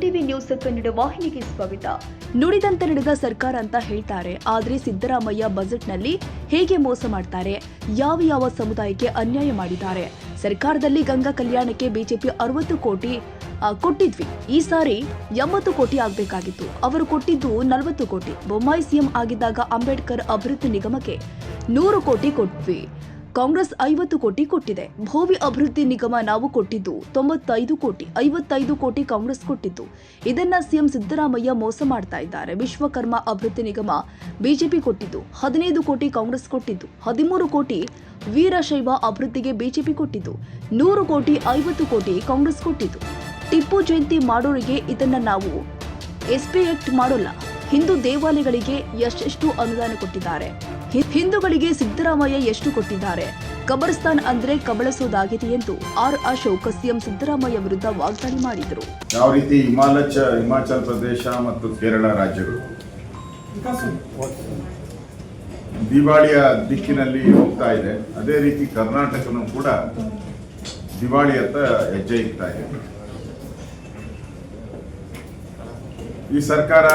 MTV news Kannada ವಾಹಿನಿಗೆ ಸ್ವಾಗತ. ನುಡಿದಂತೆ ನಡೆದ ಸರ್ಕಾರ ಅಂತ ಹೇಳ್ತಾರೆ, ಆದ್ರೆ ಸಿದ್ದರಾಮಯ್ಯ ಬಜೆಟ್ನಲ್ಲಿ ಹೇಗೆ ಮೋಸ ಮಾಡ್ತಾರೆ, ಯಾವ ಸಮುದಾಯಕ್ಕೆ ಅನ್ಯಾಯ ಮಾಡಿದ್ದಾರೆ. ಸರ್ಕಾರದಲ್ಲಿ ಗಂಗಾ ಕಲ್ಯಾಣಕ್ಕೆ ಬಿಜೆಪಿ 60 ಕೋಟಿ ಕೊಟ್ಟಿದ್ವಿ, ಈ ಸಾರಿ 80 ಕೋಟಿ ಆಗಬೇಕಾಗಿತ್ತು. ಅವರು ಕೊಟ್ಟಿದ್ದು 40 ಕೋಟಿ. ಬೊಮ್ಮಾಯಿ ಸಿಎಂ ಆಗಿದ್ದಾಗ ಅಂಬೇಡ್ಕರ್ ಅಭಿವೃದ್ಧಿ ನಿಗಮಕ್ಕೆ 100 ಕೋಟಿ ಕೊಟ್ವಿ. ಕಾಂಗ್ರೆಸ್ 50 ಕೋಟಿ ಕೊಟ್ಟಿದೆ. ಭೋವಿ ಅಭಿವೃದ್ಧಿ ನಿಗಮ ನಾವು ಕೊಟ್ಟಿದ್ದು 95 ಕೋಟಿ, 55 ಕೋಟಿ ಕಾಂಗ್ರೆಸ್ ಕೊಟ್ಟಿದ್ದು. ಇದನ್ನ ಸಿಎಂ ಸಿದ್ದರಾಮಯ್ಯ ಮೋಸ ಮಾಡ್ತಾ ಇದ್ದಾರೆ. ವಿಶ್ವಕರ್ಮ ಅಭಿವೃದ್ಧಿ ನಿಗಮ ಬಿಜೆಪಿ ಕೊಟ್ಟಿದ್ದು 15 ಕೋಟಿ, ಕಾಂಗ್ರೆಸ್ ಕೊಟ್ಟಿದ್ದು 13 ಕೋಟಿ. ವೀರಶೈವ ಅಭಿವೃದ್ಧಿಗೆ ಬಿಜೆಪಿ ಕೊಟ್ಟಿದ್ದು 100 ಕೋಟಿ, 50 ಕೋಟಿ ಕಾಂಗ್ರೆಸ್ ಕೊಟ್ಟಿದ್ದು. ಟಿಪ್ಪು ಜಯಂತಿ ಮಾಡೋರಿಗೆ ಇದನ್ನ ನಾವು ಎಕ್ಸ್ಪೆಕ್ಟ್ ಮಾಡೋಲ್ಲ. ಹಿಂದೂ ದೇವಾಲಯಗಳಿಗೆ ಎಷ್ಟು ಅನುದಾನ ಕೊಟ್ಟಿದ್ದಾರೆ, ಹಿಂದೂಗಳಿಗೆ ಸಿದ್ದರಾಮಯ್ಯ ಎಷ್ಟು ಕೊಟ್ಟಿದ್ದಾರೆ, ಕಬರ್ಸ್ತಾನ್ ಅಂದ್ರೆ ಕಬಳಿಸೋದಾಗಿದೆ ಎಂದು ಅಶೋಕ್ ಸಿಎಂ ಸಿದ್ದರಾಮಯ್ಯ ವಿರುದ್ಧ ವಾಗ್ದಾಳಿ ಮಾಡಿದರು. ಯಾವ ರೀತಿ ಹಿಮಾಚಲ ಪ್ರದೇಶ ಮತ್ತು ಕೇರಳ ರಾಜ್ಯಗಳು ದಿವಾಳಿಯ ದಿಕ್ಕಿನಲ್ಲಿ ಹೋಗ್ತಾ ಇದೆ, ಅದೇ ರೀತಿ ಕರ್ನಾಟಕನೂ ಕೂಡ ದಿವಾಳಿಯತ್ತ ಹೆಜ್ಜೆ ಇಡ್ತಾ ಇದೆ. ಈ ಸರ್ಕಾರ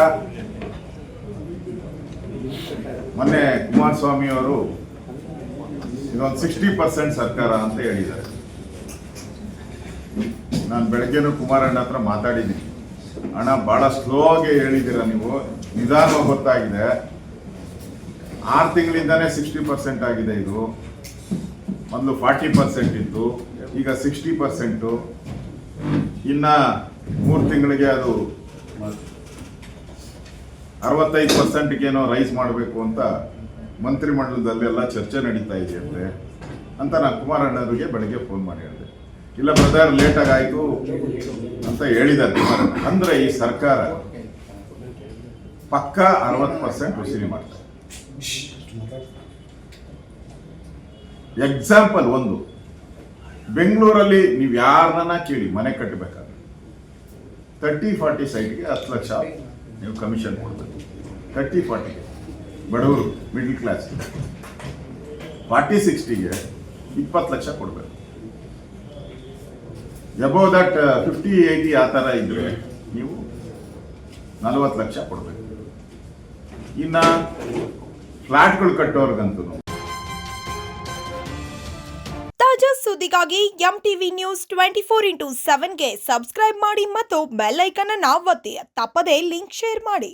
ಮೊನ್ನೆ ಕುಮಾರಸ್ವಾಮಿ ಅವರು ಇದೊಂದು 60% ಸರ್ಕಾರ ಅಂತ ಹೇಳಿದ್ದಾರೆ. ನಾನು ಬೆಳಗ್ಗೆನೂ ಕುಮಾರಣ್ಣ ಹತ್ರ ಮಾತಾಡಿದ್ದೀನಿ. ಅಣ್ಣ, ಬಹಳ ಸ್ಲೋ ಆಗಿ ಹೇಳಿದ್ದೀರ ನೀವು, ನಿಧಾನವಾಗಿ ಗೊತ್ತಾಗಿದೆ. 6 ತಿಂಗಳಿಂದಾನೇ 60% ಆಗಿದೆ. ಇದು ಮೊದಲು 40% ಇತ್ತು, ಈಗ 60%. ಇನ್ನ 3 ತಿಂಗಳಿಗೆ ಅದು 65%ಗೇನೋ ರೈಸ್ ಮಾಡಬೇಕು ಅಂತ ಮಂತ್ರಿಮಂಡಲದಲ್ಲೆಲ್ಲ ಚರ್ಚೆ ನಡೀತಾ ಇದೆಯಂತೆ ಅಂತ ನಾನು ಕುಮಾರಣ್ಣವರಿಗೆ ಬೆಳಗ್ಗೆ ಫೋನ್ ಮಾಡಿ ಹೇಳಿದೆ. ಇಲ್ಲ ಬ್ರದರ್, ಲೇಟಾಗಿ ಆಯಿತು ಅಂತ ಹೇಳಿದ್ದಾರೆ ಕುಮಾರಣ್ಣ. ಅಂದ್ರೆ ಈ ಸರ್ಕಾರ ಪಕ್ಕ 60% ವಸೂಲಿ ಮಾಡ್ತಾರೆ. ಎಕ್ಸಾಂಪಲ್ ಒಂದು, ಬೆಂಗಳೂರಲ್ಲಿ ನೀವು ಯಾರನ್ನ ಕೇಳಿ ಮನೆ ಕಟ್ಟಬೇಕಾದ್ರೆ 30-40 ಸೈಟ್ಗೆ 10 ಲಕ್ಷ ನೀವು ಕಮಿಷನ್ ಕೊಡ್ಬೇಕು. 30-40 ಬಡವರು, ಮಿಡ್ಲ್ ಕ್ಲಾಸ್. 40-60ಗೆ 20 ಲಕ್ಷ ಕೊಡ್ಬೇಕು. ಅಬೌವ್ ದಟ್ 50-80 ಆ ಥರ ಇದ್ರೆ ನೀವು 40 ಲಕ್ಷ ಕೊಡ್ಬೇಕು. ಇನ್ನ ಫ್ಲಾಟ್ಗಳು ಕಟ್ಟೋರ್ಗಂತೂ ತಾಜಾ ಸುದ್ದಿಗಾಗಿ ಎಂಟಿವಿ ನ್ಯೂಸ್ 24x7ಗೆ ಸಬ್ಸ್ಕ್ರೈಬ್ ಮಾಡಿ ಮತ್ತು ಬೆಲ್ ಐಕಾನ್ ಅನ್ನು ಒತ್ತಿ. ತಪ್ಪದೇ ಲಿಂಕ್ ಶೇರ್ ಮಾಡಿ.